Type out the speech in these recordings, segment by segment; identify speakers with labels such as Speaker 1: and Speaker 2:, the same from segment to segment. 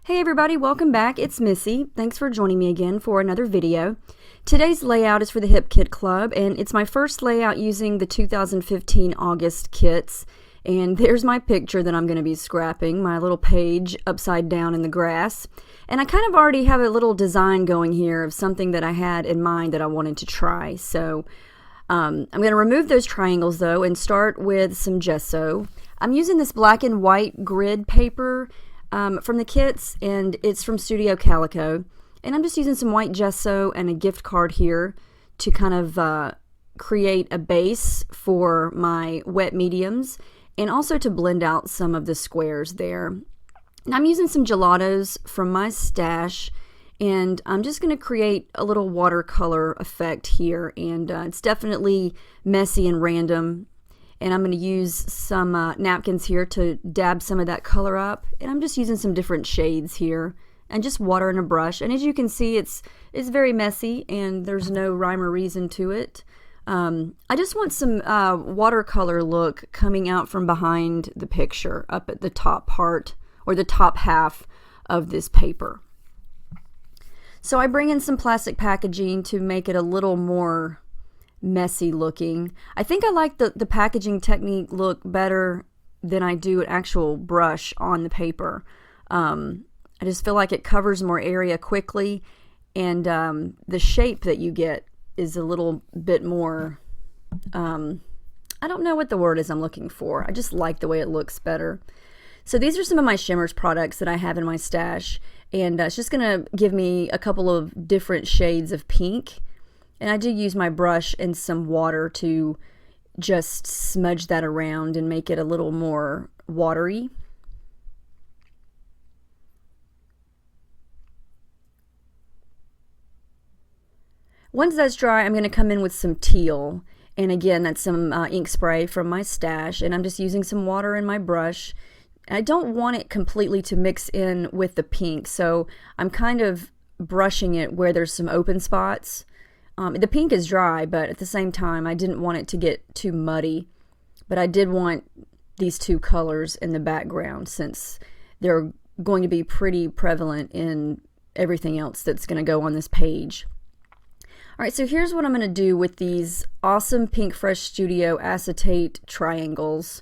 Speaker 1: Hey everybody, welcome back. It's Missy. Thanks for joining me again for another video. Today's layout is for the Hipe Kit Club, and it's my first layout using the 2015 August kits. And there's my picture that I'm going to be scrapping, my little page upside down in the grass. And I kind of already have a little design going here of something that I had in mind that I wanted to try. So I'm going to remove those triangles though and start with some gesso. I'm using this black and white grid paper from the kits, and it's from Studio Calico, and I'm just using some white gesso and a gift card here to kind of create a base for my wet mediums and also to blend out some of the squares there. And I'm using some gelatos from my stash, and I'm just going to create a little watercolor effect here, and it's definitely messy and random. And I'm going to use some napkins here to dab some of that color up. And I'm just using some different shades here and just water and a brush. And as you can see, it's very messy and there's no rhyme or reason to it. I just want some watercolor look coming out from behind the picture up at the top part or the top half of this paper. So I bring in some plastic packaging to make it a little more messy looking. I think I like the packaging technique look better than I do an actual brush on the paper. I just feel like it covers more area quickly, and the shape that you get is a little bit more, I don't know what the word is I'm looking for. I just like the way it looks better. So these are some of my shimmers products that I have in my stash, and it's just gonna give me a couple of different shades of pink. And I do use my brush and some water to just smudge that around and make it a little more watery. Once that's dry, I'm going to come in with some teal. And again, that's some ink spray from my stash. And I'm just using some water in my brush. I don't want it completely to mix in with the pink, so I'm kind of brushing it where there's some open spots. The pink is dry, but at the same time, I didn't want it to get too muddy. But I did want these two colors in the background since they're going to be pretty prevalent in everything else that's going to go on this page. Alright, so here's what I'm going to do with these awesome Pink Fresh Studio acetate triangles.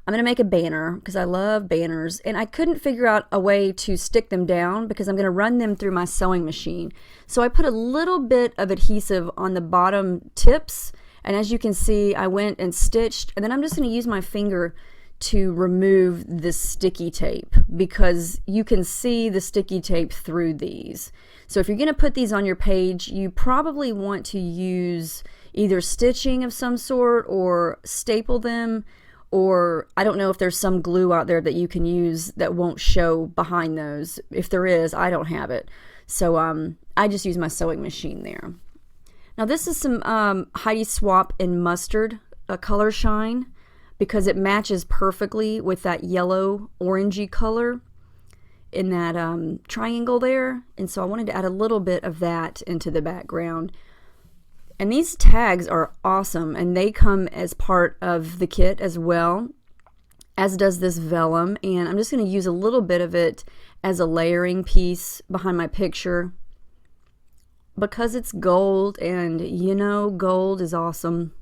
Speaker 1: I'm going to make a banner because I love banners, and I couldn't figure out a way to stick them down because I'm going to run them through my sewing machine. So I put a little bit of adhesive on the bottom tips, and as you can see, I went and stitched, and then I'm just going to use my finger to remove this sticky tape because you can see the sticky tape through these. So if you're going to put these on your page, you probably want to use either stitching of some sort or staple them, or I don't know if there's some glue out there that you can use that won't show behind those. If there is, I don't have it. So I just use my sewing machine there. Now this is some Heidi Swap in Mustard color shine because it matches perfectly with that yellow orangey color in that triangle there. And so I wanted to add a little bit of that into the background. And these tags are awesome, and they come as part of the kit as well, as does this vellum. And I'm just going to use a little bit of it as a layering piece behind my picture because it's gold, and you know, gold is awesome.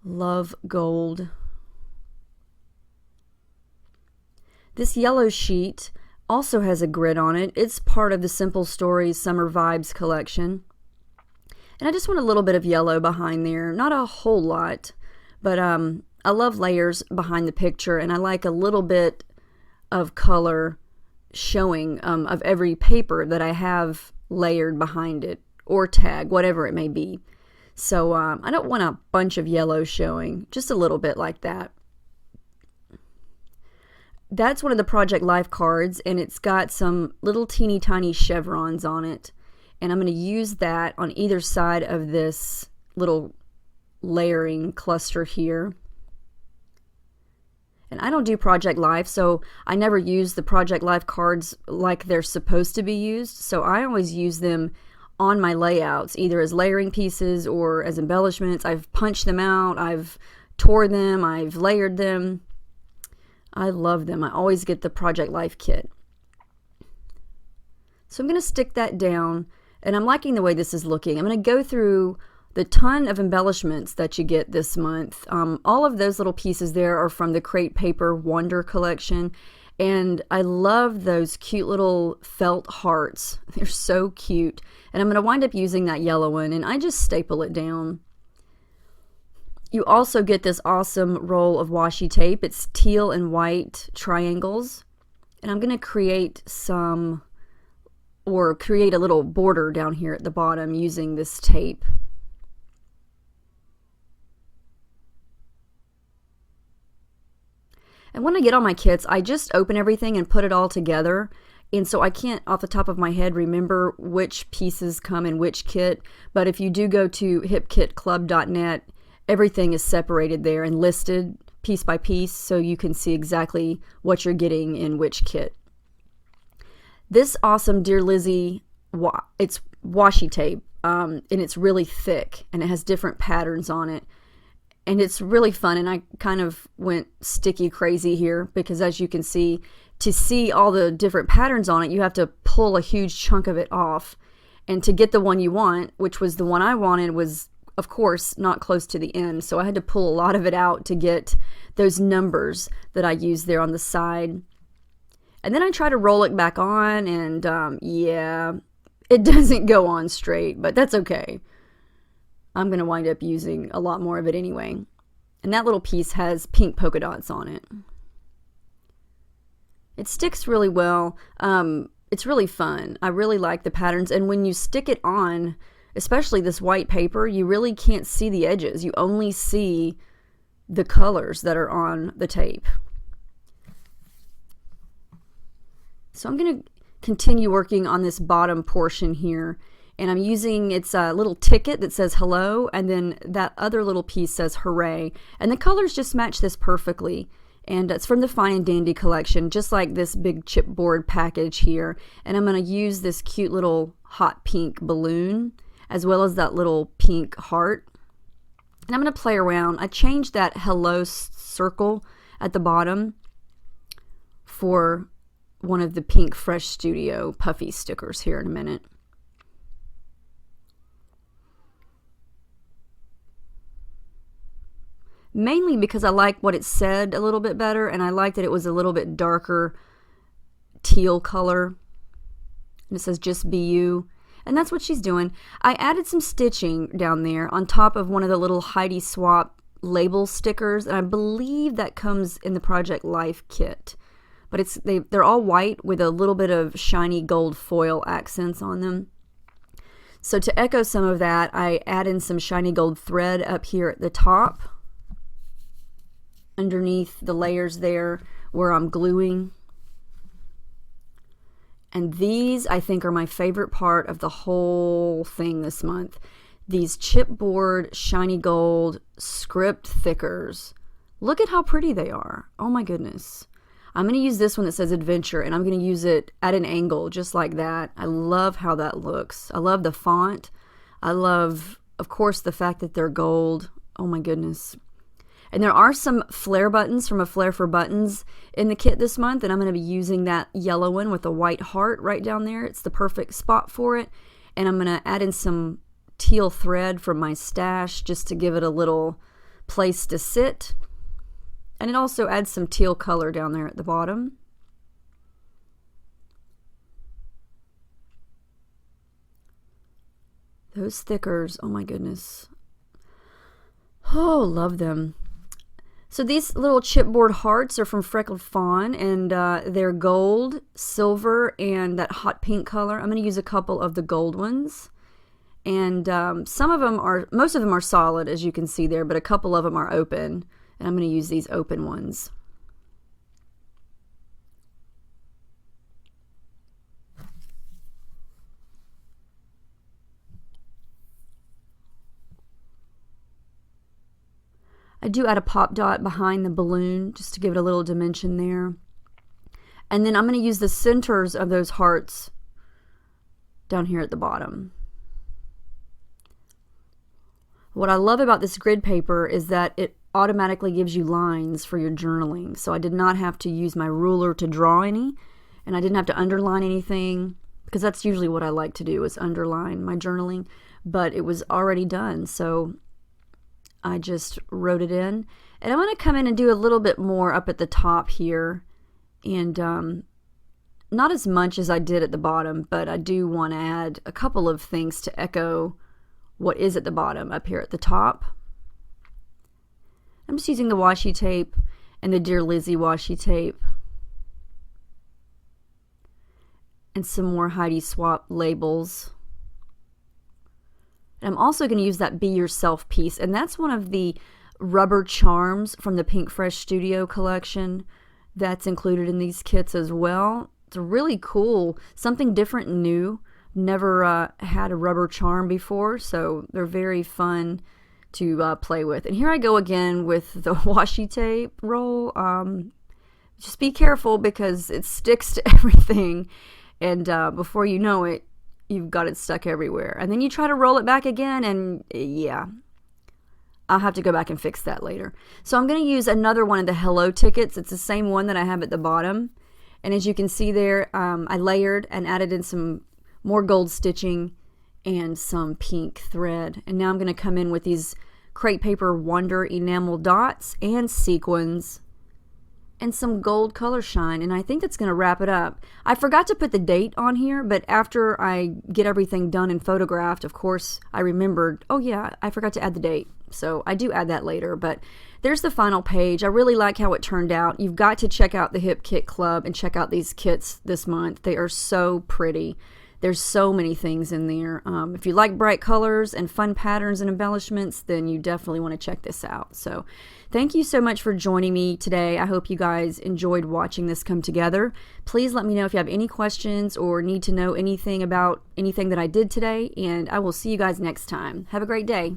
Speaker 1: Love gold. This yellow sheet also has a grid on it. It's part of the Simple Stories Summer Vibes collection. And I just want a little bit of yellow behind there. Not a whole lot, but I love layers behind the picture, and I like a little bit of color showing of every paper that I have layered behind it, or tag, whatever it may be. So I don't want a bunch of yellow showing, just a little bit like that. That's one of the Project Life cards, and it's got some little teeny tiny chevrons on it. And I'm going to use that on either side of this little layering cluster here. And I don't do Project Life, so I never use the Project Life cards like they're supposed to be used. So I always use them on my layouts, either as layering pieces or as embellishments. I've punched them out, I've tore them, I've layered them. I love them. I always get the Project Life kit. So I'm going to stick that down, and I'm liking the way this is looking. I'm going to go through the ton of embellishments that you get this month. All of those little pieces there are from the Create Paper Wonder collection, and I love those cute little felt hearts. They're so cute, and I'm going to wind up using that yellow one, and I just staple it down. You also get this awesome roll of washi tape. It's teal and white triangles, and I'm going to create create a little border down here at the bottom using this tape. And when I get on my kits, I just open everything and put it all together. And so I can't, off the top of my head, remember which pieces come in which kit. But if you do go to hipekitclub.net, everything is separated there and listed piece by piece, so you can see exactly what you're getting in which kit. This awesome Dear Lizzie, it's washi tape, and it's really thick, and it has different patterns on it. And it's really fun, and I kind of went sticky crazy here because, as you can see, to see all the different patterns on it, you have to pull a huge chunk of it off. And to get the one you want, which was the one I wanted, was, of course, not close to the end. So I had to pull a lot of it out to get those numbers that I used there on the side. And then I try to roll it back on, and yeah, it doesn't go on straight, but that's okay. I'm going to wind up using a lot more of it anyway. And that little piece has pink polka dots on it. It sticks really well. It's really fun. I really like the patterns. And when you stick it on, especially this white paper, you really can't see the edges. You only see the colors that are on the tape. So I'm going to continue working on this bottom portion here. And I'm using, it's a little ticket that says hello, and then that other little piece says hooray. And the colors just match this perfectly. And it's from the Fine and Dandy collection, just like this big chipboard package here. And I'm going to use this cute little hot pink balloon, as well as that little pink heart. And I'm going to play around. I changed that hello circle at the bottom for one of the pink Fresh Studio puffy stickers here in a minute. Mainly because I like what it said a little bit better, and I like that it was a little bit darker teal color. And it says just be you. And that's what she's doing. I added some stitching down there on top of one of the little Heidi Swap label stickers, and I believe that comes in the Project Life kit. But they're all white with a little bit of shiny gold foil accents on them. So to echo some of that, I add in some shiny gold thread up here at the top, underneath the layers there where I'm gluing. And these, I think, are my favorite part of the whole thing this month. These chipboard shiny gold script thickers. Look at how pretty they are. Oh my goodness. I'm going to use this one that says adventure, and I'm going to use it at an angle just like that. I love how that looks. I love the font. I love, of course, the fact that they're gold. Oh my goodness. And there are some flare buttons from A Flare for Buttons in the kit this month, and I'm going to be using that yellow one with a white heart right down there. It's the perfect spot for it. And I'm going to add in some teal thread from my stash just to give it a little place to sit. And it also adds some teal color down there at the bottom. Those stickers, oh my goodness. Oh, love them. So these little chipboard hearts are from Freckled Fawn, and they're gold, silver, and that hot pink color. I'm going to use a couple of the gold ones. And most of them are solid, as you can see there, but a couple of them are open. And I'm going to use these open ones. I do add a pop dot behind the balloon just to give it a little dimension there. And then I'm going to use the centers of those hearts down here at the bottom. What I love about this grid paper is that it automatically gives you lines for your journaling. So I did not have to use my ruler to draw any, and I didn't have to underline anything because that's usually what I like to do, is underline my journaling, but it was already done, so I just wrote it in. And I'm going to come in and do a little bit more up at the top here, and not as much as I did at the bottom, but I do want to add a couple of things to echo what is at the bottom up here at the top. I'm just using the washi tape and the Dear Lizzie washi tape and some more Heidi Swap labels. And I'm also going to use that Be Yourself piece, and that's one of the rubber charms from the Pink Fresh Studio collection that's included in these kits as well. It's really cool, something different and new. Never had a rubber charm before, so they're very fun to play with. And here I go again with the washi tape roll. Just be careful because it sticks to everything, and before you know it, you've got it stuck everywhere. And then you try to roll it back again, and yeah, I'll have to go back and fix that later. So I'm going to use another one of the Hello tickets. It's the same one that I have at the bottom. And as you can see there, I layered and added in some more gold stitching and some pink thread. And now I'm going to come in with these Crate Paper Wonder enamel dots and sequins and some gold color shine. And I think that's going to wrap it up. I forgot to put the date on here, but after I get everything done and photographed, of course, I remembered, oh yeah, I forgot to add the date. So I do add that later, but there's the final page. I really like how it turned out. You've got to check out the Hipe Kit Club and check out these kits this month. They are so pretty. There's so many things in there. If you like bright colors and fun patterns and embellishments, then you definitely want to check this out. So thank you so much for joining me today. I hope you guys enjoyed watching this come together. Please let me know if you have any questions or need to know anything about anything that I did today, and I will see you guys next time. Have a great day.